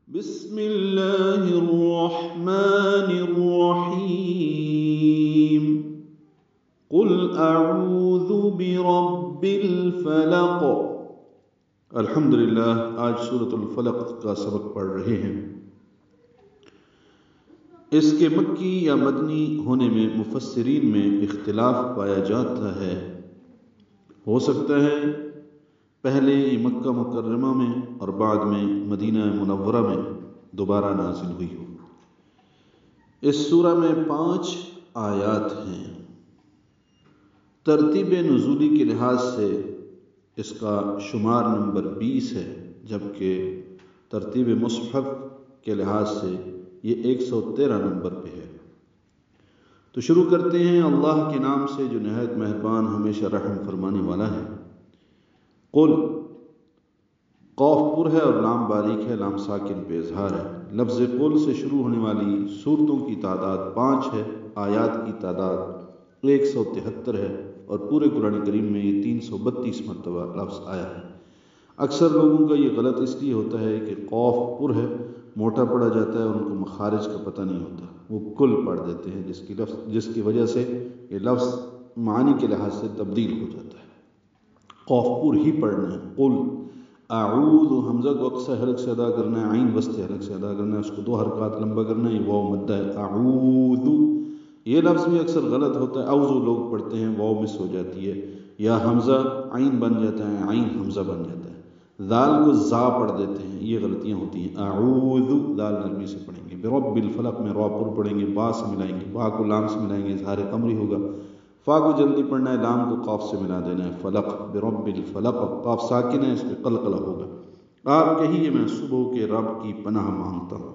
بسم اللہ الرحمن الرحیم قل اعوذ برب الفلق۔ الحمدللہ، آج سورۃ الفلق کا سبق پڑھ رہے ہیں۔ اس کے مکی یا مدنی ہونے میں مفسرین میں اختلاف پایا جاتا ہے۔ ہو سکتا ہے پہلے یہ مکہ مکرمہ میں اور بعد میں مدینہ منورہ میں دوبارہ نازل ہوئی ہو۔ اس سورہ میں 5 آیات ہیں۔ ترتیب نزولی کے لحاظ سے اس کا شمار نمبر 20 ہے، جبکہ ترتیب مصحف کے لحاظ سے یہ 113 نمبر پہ ہے۔ تو شروع کرتے ہیں اللہ کے نام سے جو نہایت مہربان ہمیشہ رحم فرمانے والا ہے۔ قل، قاف پر ہے اور لام باریک ہے، لام ساکن پہ اظہار ہے۔ لفظ قل سے شروع ہونے والی سورتوں کی تعداد 5 ہے، آیات کی تعداد 173 ہے، اور پورے قرآن کریم میں یہ 332 مرتبہ لفظ آیا ہے۔ اکثر لوگوں کا یہ غلط اس لیے ہوتا ہے کہ قاف پر ہے، موٹا پڑھا جاتا ہے اور ان کو مخارج کا پتہ نہیں ہوتا، وہ کل پڑھ دیتے ہیں، جس کی وجہ سے یہ لفظ معنی کے لحاظ سے تبدیل ہو جاتا ہے۔ قاف پر ہی پڑھنا ہے۔ قل اعوذ، حمزہ کو اقصی حلق سے ادا کرنا ہے، عین وسطی حلق سے ادا کرنا ہے، اس کو 2 حرکات لمبا کرنا ہے، یہ واو مدہ ہے۔ اعوذ، یہ لفظ بھی اکثر غلط ہوتا ہے، اعوذ لوگ پڑھتے ہیں، واو مس ہو جاتی ہے، یا حمزہ عین بن جاتا ہے، عین حمزہ بن جاتا ہے، ذال کو زا پڑھ دیتے ہیں، یہ غلطیاں ہوتی ہیں۔ اعوذ، ذال نرمی سے پڑھیں گے۔ برب الفلق میں را پر پڑھیں گے، با سے ملائیں گے، با کو لام سے ملائیں گے، اظہار قمری ہوگا۔ فا کو جلدی پڑھنا ہے، لام کو قاف سے ملا دینا ہے، فلق، برب الفلق، قاف ساکن ہے، اس پہ قلقلہ ہوگا۔ آپ کہیے میں صبح کے رب کی پناہ مانگتا ہوں۔